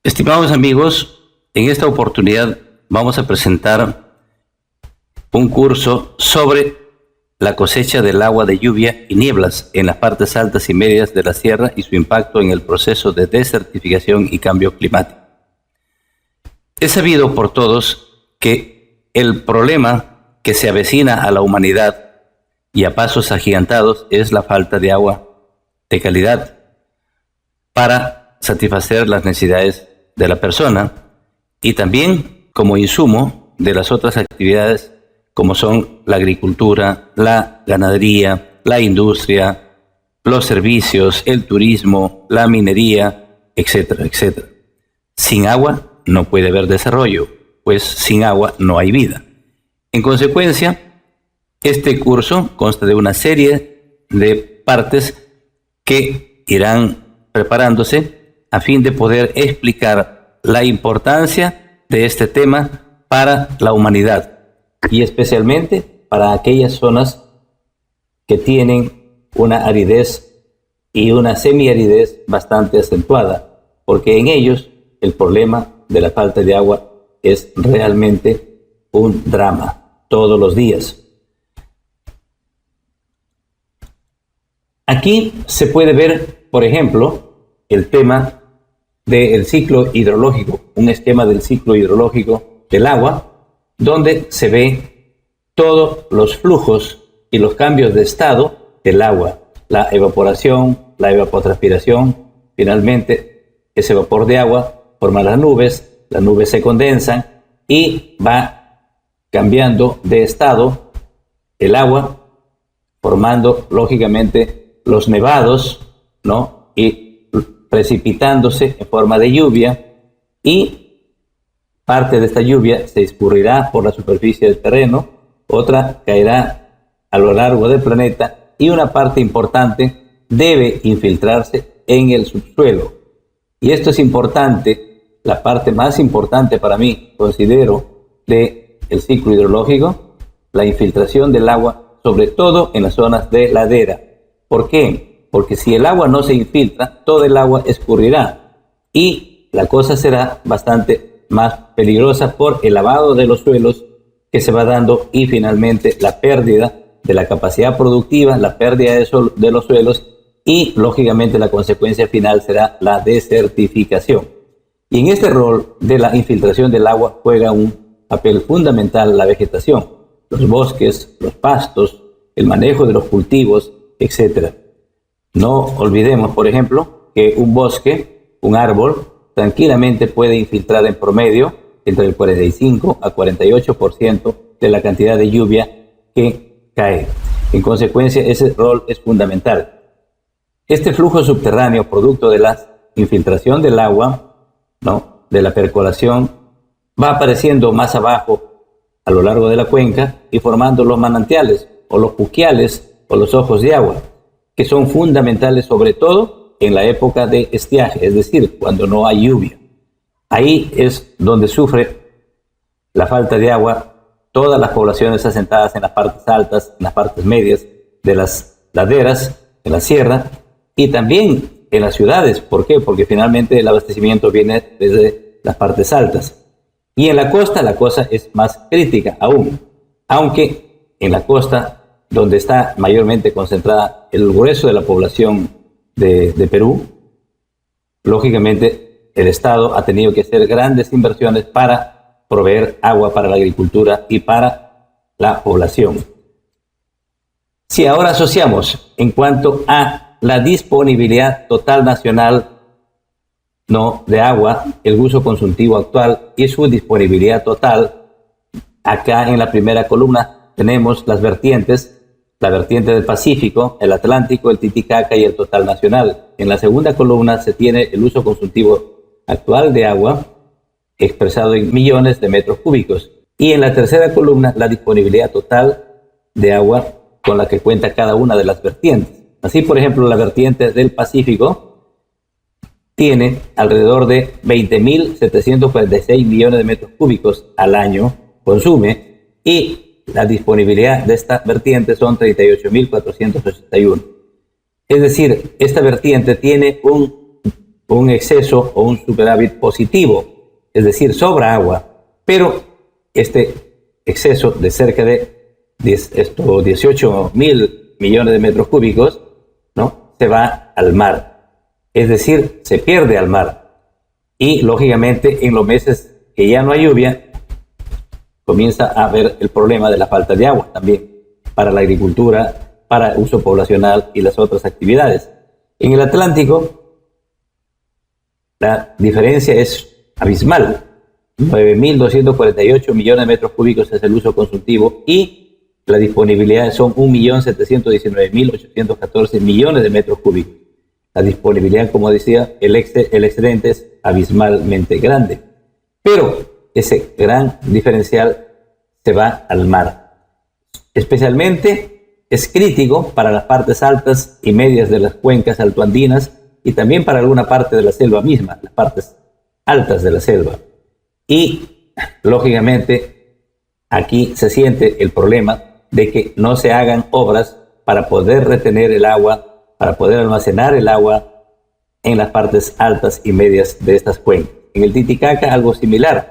Estimados amigos, en esta oportunidad vamos a presentar un curso sobre la cosecha del agua de lluvia y nieblas en las partes altas y medias de la sierra y su impacto en el proceso de desertificación y cambio climático. Es sabido por todos que el problema que se avecina a la humanidad y a pasos agigantados es la falta de agua de calidad para satisfacer las necesidades de la persona y también como insumo de las otras actividades como son la agricultura, la ganadería, la industria, los servicios, el turismo, la minería, etcétera, etcétera. Sin agua no puede haber desarrollo, pues sin agua no hay vida. En consecuencia, este curso consta de una serie de partes que irán preparándose a fin de poder explicar la importancia de este tema para la humanidad y especialmente para aquellas zonas que tienen una aridez y una semiaridez bastante acentuada, porque en ellos el problema de la falta de agua es realmente un drama todos los días. Aquí se puede ver, por ejemplo, el tema del ciclo hidrológico, un esquema del ciclo hidrológico del agua, donde se ve todos los flujos y los cambios de estado del agua, la evaporación, la evapotranspiración, finalmente ese vapor de agua forma las nubes se condensan y va cambiando de estado el agua, formando lógicamente los nevados, ¿no? Y precipitándose en forma de lluvia, y parte de esta lluvia se escurrirá por la superficie del terreno, otra caerá a lo largo del planeta y una parte importante debe infiltrarse en el subsuelo. Y esto es importante, la parte más importante para mí, considero, del ciclo hidrológico, la infiltración del agua, sobre todo en las zonas de ladera. ¿Por qué? Porque si el agua no se infiltra, todo el agua escurrirá y la cosa será bastante más peligrosa por el lavado de los suelos que se va dando y finalmente la pérdida de la capacidad productiva, la pérdida de los suelos y lógicamente la consecuencia final será la desertificación. Y en este rol de la infiltración del agua juega un papel fundamental la vegetación, los bosques, los pastos, el manejo de los cultivos, etc. No olvidemos, por ejemplo, que un bosque, un árbol, tranquilamente puede infiltrar en promedio entre el 45 a 48% de la cantidad de lluvia que cae. En consecuencia, ese rol es fundamental. Este flujo subterráneo, producto de la infiltración del agua, ¿no?, de la percolación, va apareciendo más abajo a lo largo de la cuenca y formando los manantiales o los puquiales o los ojos de agua, que son fundamentales sobre todo en la época de estiaje, es decir, cuando no hay lluvia. Ahí es donde sufre la falta de agua todas las poblaciones asentadas en las partes altas, en las partes medias de las laderas, en la sierra y también en las ciudades. ¿Por qué? Porque finalmente el abastecimiento viene desde las partes altas. Y en la costa la cosa es más crítica aún, aunque en la costa, donde está mayormente concentrada el grueso de la población de Perú, lógicamente el Estado ha tenido que hacer grandes inversiones para proveer agua para la agricultura y para la población. Si ahora asociamos en cuanto a la disponibilidad total nacional, ¿no?, de agua, el uso consultivo actual y su disponibilidad total, acá en la primera columna tenemos las vertientes, la vertiente del Pacífico, el Atlántico, el Titicaca y el total nacional. En la segunda columna se tiene el uso consultivo actual de agua, expresado en millones de metros cúbicos. Y en la tercera columna, la disponibilidad total de agua con la que cuenta cada una de las vertientes. Así, por ejemplo, la vertiente del Pacífico tiene alrededor de 20.746 millones de metros cúbicos al año, consume, y la disponibilidad de esta vertiente son 38.481. Es decir, esta vertiente tiene un exceso o un superávit positivo, es decir, sobra agua, pero este exceso de cerca de 18.000 millones de metros cúbicos, ¿no?, se va al mar, es decir, se pierde al mar. Y lógicamente en los meses que ya no hay lluvia, comienza a haber el problema de la falta de agua también para la agricultura, para uso poblacional y las otras actividades. En el Atlántico, la diferencia es abismal. 9.248 millones de metros cúbicos es el uso consultivo y la disponibilidad son 1.719.814 millones de metros cúbicos. La disponibilidad, como decía, el excedente es abismalmente grande. Pero ese gran diferencial se va al mar. Especialmente es crítico para las partes altas y medias de las cuencas altoandinas y también para alguna parte de la selva misma, las partes altas de la selva. Y, lógicamente, aquí se siente el problema de que no se hagan obras para poder retener el agua, para poder almacenar el agua en las partes altas y medias de estas cuencas. En el Titicaca algo similar.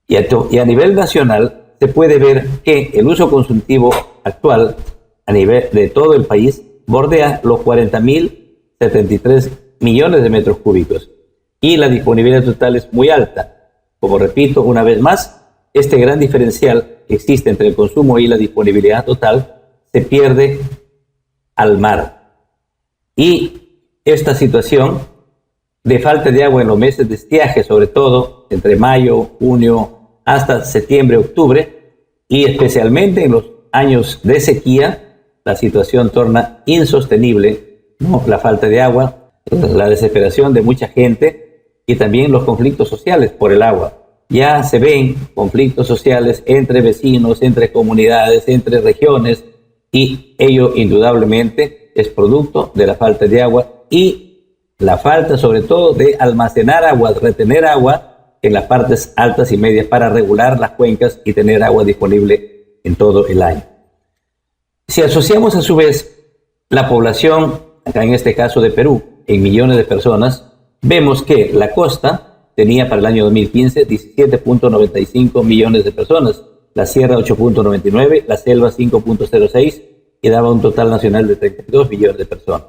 Y a nivel nacional se puede ver que el uso consultivo actual a nivel de todo el país bordea los 40.073 millones de metros cúbicos y la disponibilidad total es muy alta. Como repito una vez más, este gran diferencial que existe entre el consumo y la disponibilidad total se pierde al mar. Y esta situación de falta de agua en los meses de estiaje, sobre todo entre mayo, junio, hasta septiembre, octubre, y especialmente en los años de sequía, la situación torna insostenible, ¿no?, la falta de agua, la desesperación de mucha gente y también los conflictos sociales por el agua. Ya se ven conflictos sociales entre vecinos, entre comunidades, entre regiones, y ello indudablemente es producto de la falta de agua y la falta sobre todo de almacenar agua, retener agua en las partes altas y medias para regular las cuencas y tener agua disponible en todo el año. Si asociamos a su vez la población, acá en este caso de Perú, en millones de personas, vemos que la costa tenía para el año 2015 17.95 millones de personas, la sierra 8.99, la selva 5.06 y daba un total nacional de 32 millones de personas.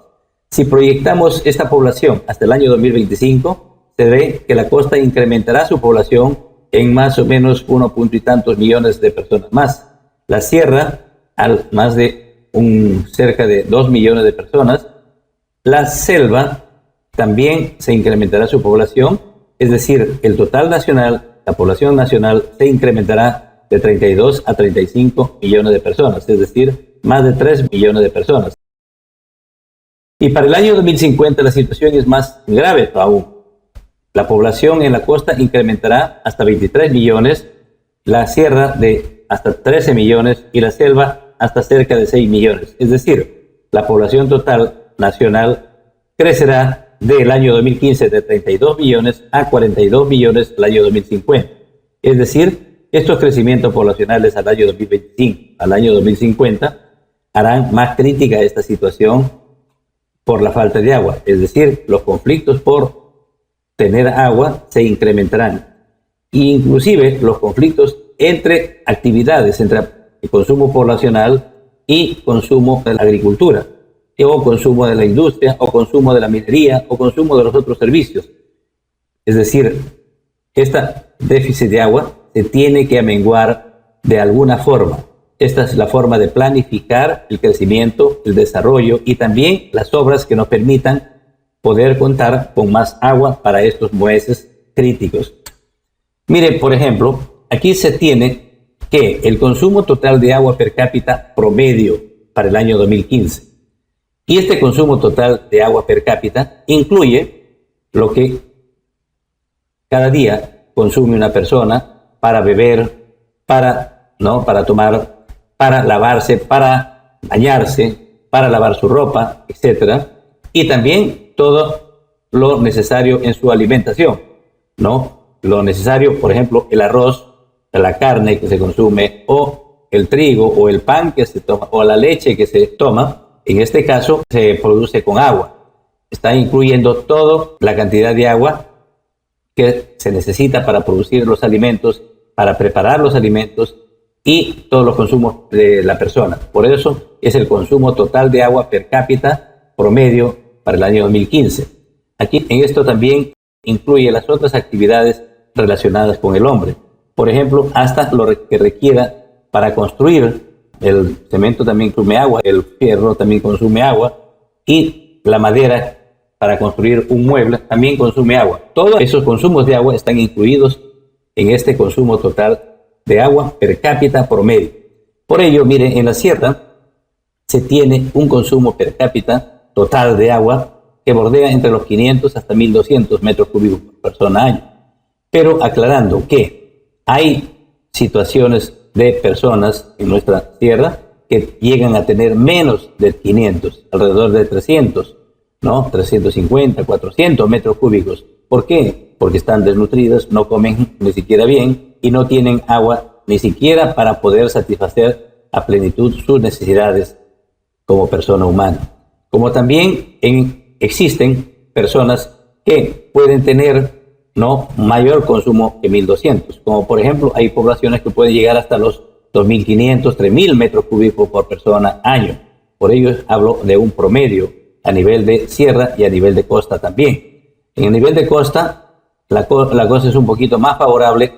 Si proyectamos esta población hasta el año 2025, se ve que la costa incrementará su población en más o menos 1 punto y tantos millones de personas más. La sierra, al más de cerca de 2 millones de personas. La selva también se incrementará su población, es decir, el total nacional, la población nacional se incrementará de 32 a 35 millones de personas, es decir, más de 3 millones de personas. Y para el año 2050 la situación es más grave aún. La población en la costa incrementará hasta 23 millones, la sierra de hasta 13 millones y la selva hasta cerca de 6 millones. Es decir, la población total nacional crecerá del año 2015 de 32 millones a 42 millones el año 2050. Es decir, estos crecimientos poblacionales al año 2025, al año 2050, harán más crítica esta situación por la falta de agua. Es decir, los conflictos por tener agua se incrementarán. E inclusive los conflictos entre actividades, entre el consumo poblacional y consumo de la agricultura, o consumo de la industria, o consumo de la minería, o consumo de los otros servicios. Es decir, este déficit de agua se tiene que amenguar de alguna forma. Esta es la forma de planificar el crecimiento, el desarrollo y también las obras que nos permitan poder contar con más agua para estos meses críticos. Miren, por ejemplo, aquí se tiene que el consumo total de agua per cápita promedio para el año 2015. Y este consumo total de agua per cápita incluye lo que cada día consume una persona para beber, para tomar, para lavarse, para bañarse, para lavar su ropa, etc. Y también todo lo necesario en su alimentación, ¿no? Lo necesario, por ejemplo, el arroz, la carne que se consume, o el trigo, o el pan que se toma, o la leche que se toma. En este caso, se produce con agua. está incluyendo toda la cantidad de agua que se necesita para producir los alimentos, para preparar los alimentos y todos los consumos de la persona. Por eso es el consumo total de agua per cápita promedio para el año 2015. Aquí en esto también incluye las otras actividades relacionadas con el hombre. Por ejemplo, hasta lo que requiera para construir. El cemento también consume agua, el fierro también consume agua y la madera para construir un mueble también consume agua. Todos esos consumos de agua están incluidos en este consumo total de agua per cápita promedio. Por ello, miren, en la sierra se tiene un consumo per cápita total de agua que bordea entre los 500 hasta 1200 metros cúbicos por persona año. Pero aclarando que hay situaciones de personas en nuestra sierra que llegan a tener menos de 500, alrededor de 300, ¿no? 350, 400 metros cúbicos. ¿Por qué? Porque están desnutridas, no comen ni siquiera bien y no tienen agua ni siquiera para poder satisfacer a plenitud sus necesidades como persona humana. Como también existen personas que pueden tener mayor consumo que 1200, como por ejemplo hay poblaciones que pueden llegar hasta los 2500, 3000 metros cúbicos por persona año. Por ello hablo de un promedio a nivel de sierra y a nivel de costa también. En el nivel de costa, la cosa es un poquito más favorable,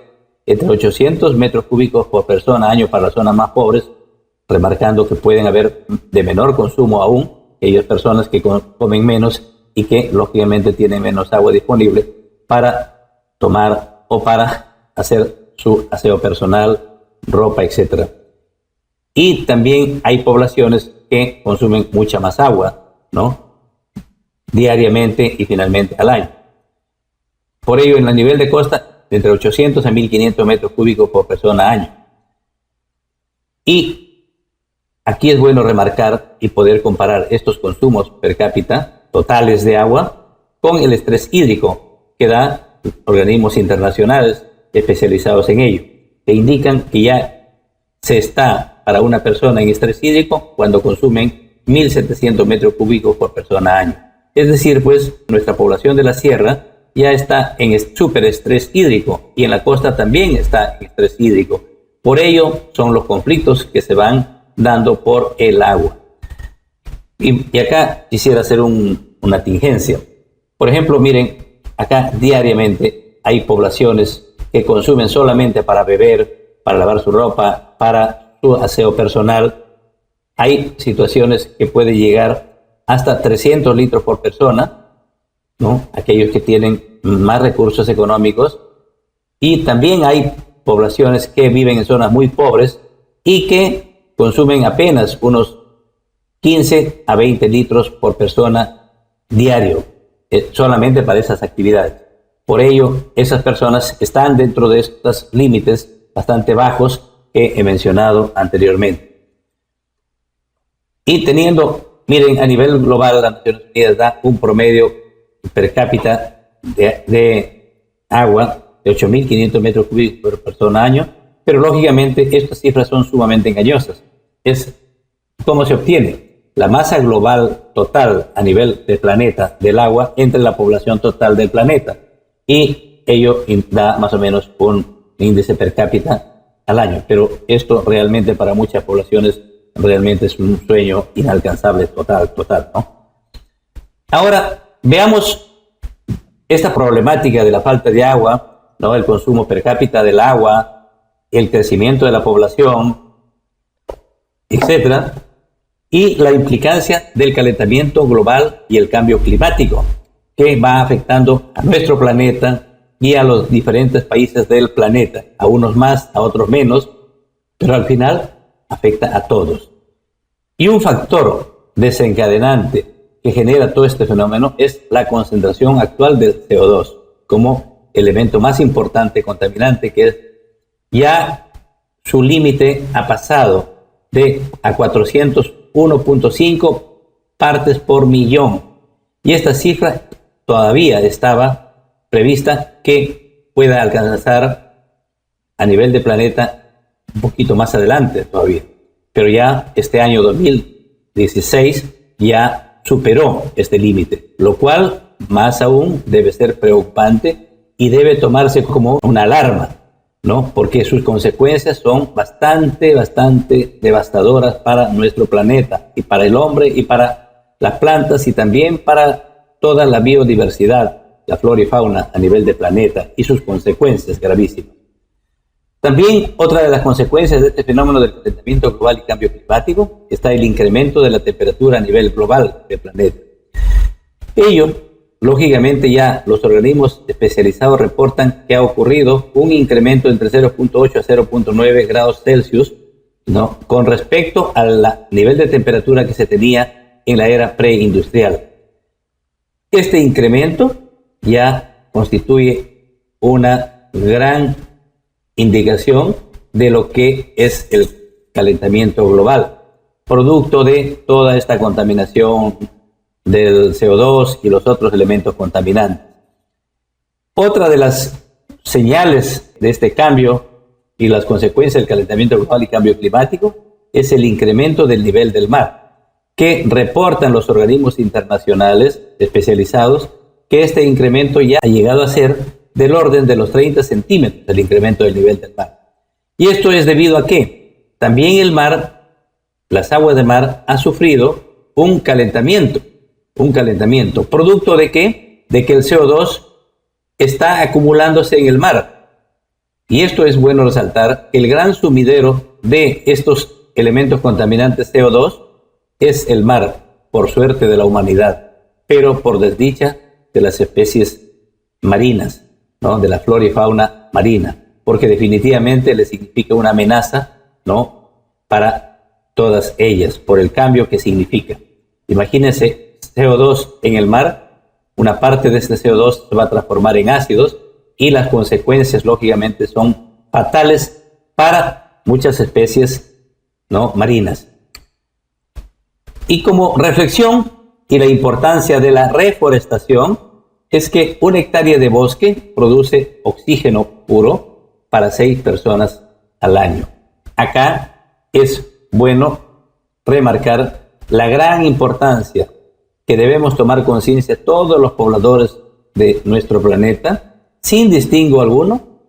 entre 800 metros cúbicos por persona año para las zonas más pobres, remarcando que pueden haber de menor consumo aún, aquellas personas que comen menos y que lógicamente tienen menos agua disponible para tomar o para hacer su aseo personal, ropa, etc. Y también hay poblaciones que consumen mucha más agua, diariamente y finalmente al año. Por ello, en el nivel de costa, de entre 800 a 1500 metros cúbicos por persona año. Y aquí es bueno remarcar y poder comparar estos consumos per cápita totales de agua con el estrés hídrico que da organismos internacionales especializados en ello, que indican que ya se está para una persona en estrés hídrico cuando consumen 1700 metros cúbicos por persona año. Es decir, pues nuestra población de la sierra ya está en superestrés hídrico y en la costa también está en estrés hídrico. Por ello son los conflictos que se van dando por el agua. Y acá quisiera hacer una tingencia. Por ejemplo, miren, acá diariamente hay poblaciones que consumen solamente para beber, para lavar su ropa, para su aseo personal. Hay situaciones que pueden llegar hasta 300 litros por persona, aquellos que tienen más recursos económicos. Y también hay poblaciones que viven en zonas muy pobres y que consumen apenas unos 15 a 20 litros por persona diario, solamente para esas actividades. Por ello, esas personas están dentro de estos límites bastante bajos que he mencionado anteriormente. Y teniendo, miren, a nivel global, las Naciones Unidas da un promedio per cápita de agua de 8.500 metros cúbicos por persona año, pero lógicamente estas cifras son sumamente engañosas. Es cómo se obtiene la masa global total a nivel del planeta del agua entre la población total del planeta, y ello da más o menos un índice per cápita al año, pero esto realmente para muchas poblaciones realmente es un sueño inalcanzable total, ¿no? Ahora veamos esta problemática de la falta de agua, el consumo per cápita del agua, el crecimiento de la población, etcétera, y la implicancia del calentamiento global y el cambio climático, que va afectando a nuestro planeta y a los diferentes países del planeta, a unos más, a otros menos, pero al final afecta a todos. Y un factor desencadenante que genera todo este fenómeno es la concentración actual del CO2 como elemento más importante contaminante, que es ya su límite ha pasado a 401.5 partes por millón. Y esta cifra todavía estaba prevista que pueda alcanzar a nivel de planeta un poquito más adelante todavía. Pero ya este año 2016 ya superó este límite, lo cual más aún debe ser preocupante y debe tomarse como una alarma, ¿no? Porque sus consecuencias son bastante devastadoras para nuestro planeta y para el hombre y para las plantas y también para toda la biodiversidad, la flora y fauna a nivel de planeta y sus consecuencias gravísimas. También otra de las consecuencias de este fenómeno del calentamiento global y cambio climático está el incremento de la temperatura a nivel global del planeta. Ello, lógicamente, ya los organismos especializados reportan que ha ocurrido un incremento entre 0.8 a 0.9 grados Celsius, ¿no?, con respecto al nivel de temperatura que se tenía en la era preindustrial. Este incremento ya constituye una gran indicación de lo que es el calentamiento global, producto de toda esta contaminación del CO2 y los otros elementos contaminantes. Otra de las señales de este cambio y las consecuencias del calentamiento global y cambio climático es el incremento del nivel del mar, que reportan los organismos internacionales especializados que este incremento ya ha llegado a ser del orden de los 30 centímetros del incremento del nivel del mar. Y esto es debido a que también el mar, las aguas de mar, ha sufrido un calentamiento, ¿producto de qué? De que el CO2 está acumulándose en el mar. Y esto es bueno resaltar, el gran sumidero de estos elementos contaminantes CO2 es el mar, por suerte de la humanidad, pero por desdicha de las especies marinas, ¿no?, de la flora y fauna marina, porque definitivamente le significa una amenaza, ¿no?, para todas ellas, por el cambio que significa. Imagínense, CO2 en el mar, una parte de este CO2 se va a transformar en ácidos y las consecuencias, lógicamente, son fatales para muchas especies, ¿no?, marinas. Y como reflexión y la importancia de la reforestación, es que una hectárea de bosque produce oxígeno puro para 6 personas al año. Acá es bueno remarcar la gran importancia que debemos tomar conciencia todos los pobladores de nuestro planeta, sin distingo alguno,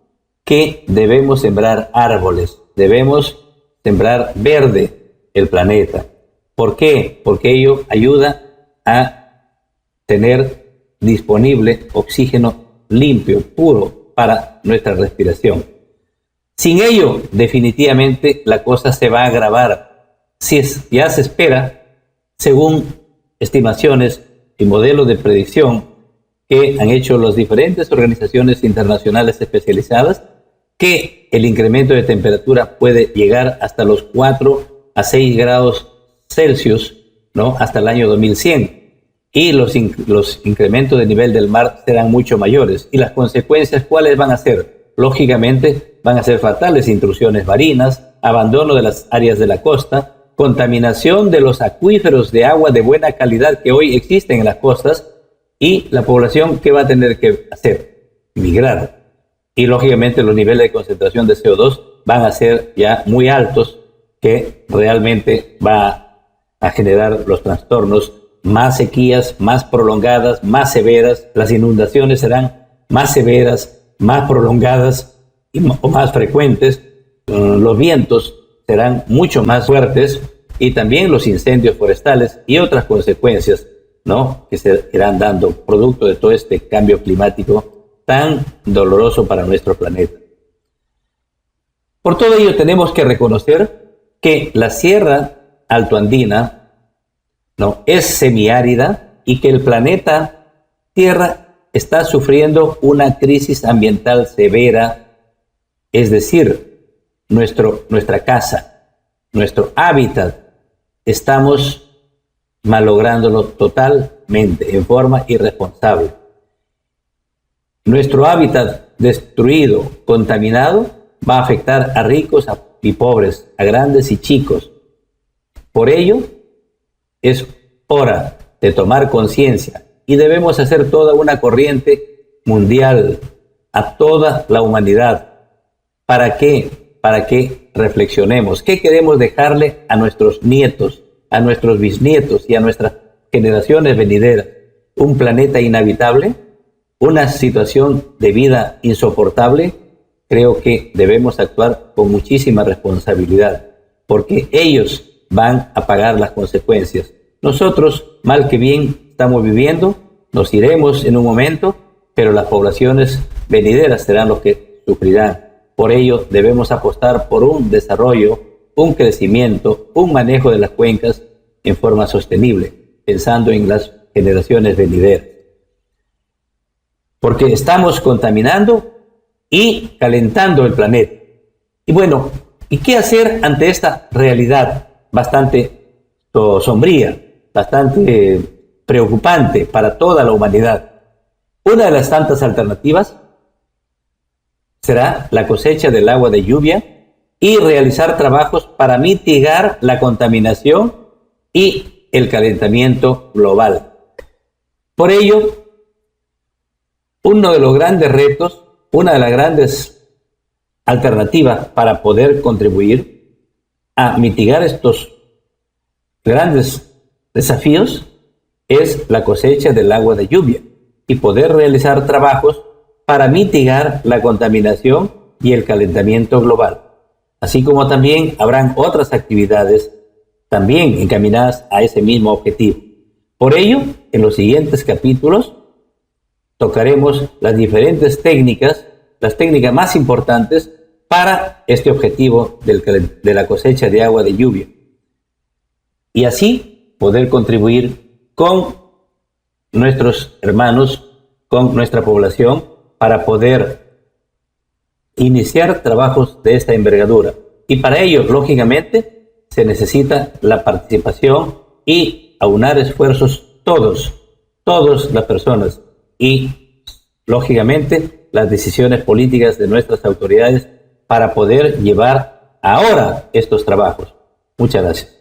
que debemos sembrar árboles, debemos sembrar verde el planeta. ¿Por qué? Porque ello ayuda a tener disponible oxígeno limpio, puro para nuestra respiración. Sin ello, definitivamente la cosa se va a agravar. Ya se espera, según estimaciones y modelos de predicción que han hecho las diferentes organizaciones internacionales especializadas, que el incremento de temperatura puede llegar hasta los 4 a 6 grados Celsius, ¿no?, hasta el año 2100. Y los incrementos de nivel del mar serán mucho mayores. ¿Y las consecuencias cuáles van a ser? Lógicamente van a ser fatales: intrusiones marinas, abandono de las áreas de la costa, contaminación de los acuíferos de agua de buena calidad que hoy existen en las costas, y la población, ¿qué va a tener que hacer? Migrar. Y lógicamente los niveles de concentración de CO2 van a ser ya muy altos, que realmente va a generar los trastornos, más sequías, más prolongadas, más severas. Las inundaciones serán más severas, más prolongadas o más frecuentes. Los vientos serán mucho más fuertes, y también los incendios forestales y otras consecuencias, ¿no?, que se irán dando producto de todo este cambio climático tan doloroso para nuestro planeta. Por todo ello tenemos que reconocer que la Sierra Altoandina, ¿no?, es semiárida y que el planeta Tierra está sufriendo una crisis ambiental severa, es decir, nuestra casa, nuestro hábitat, estamos malográndolo totalmente, en forma irresponsable. Nuestro hábitat destruido, contaminado, va a afectar a ricos y pobres, a grandes y chicos. Por ello, es hora de tomar conciencia y debemos hacer toda una corriente mundial a toda la humanidad. ¿Para qué? Para que reflexionemos. ¿Qué queremos dejarle a nuestros nietos, a nuestros bisnietos y a nuestras generaciones venideras un planeta inhabitable, una situación de vida insoportable, creo que debemos actuar con muchísima responsabilidad, porque ellos van a pagar las consecuencias. Nosotros, mal que bien, estamos viviendo, nos iremos en un momento, pero las poblaciones venideras serán los que sufrirán. Por ello, debemos apostar por un desarrollo, un crecimiento, un manejo de las cuencas en forma sostenible, pensando en las generaciones venideras. Porque estamos contaminando y calentando el planeta. Y bueno, ¿y qué hacer ante esta realidad bastante sombría, bastante preocupante para toda la humanidad? Una de las tantas alternativas será la cosecha del agua de lluvia y realizar trabajos para mitigar la contaminación y el calentamiento global. Por ello, uno de los grandes retos, una de las grandes alternativas para poder contribuir a mitigar estos grandes desafíos es la cosecha del agua de lluvia y poder realizar trabajos para mitigar la contaminación y el calentamiento global. Así como también habrán otras actividades también encaminadas a ese mismo objetivo. Por ello, en los siguientes capítulos tocaremos las diferentes técnicas, las técnicas más importantes para este objetivo de la cosecha de agua de lluvia. Y así poder contribuir con nuestros hermanos, con nuestra población, para poder iniciar trabajos de esta envergadura. Y para ello, lógicamente, se necesita la participación y aunar esfuerzos todas las personas y, lógicamente, las decisiones políticas de nuestras autoridades para poder llevar ahora estos trabajos. Muchas gracias.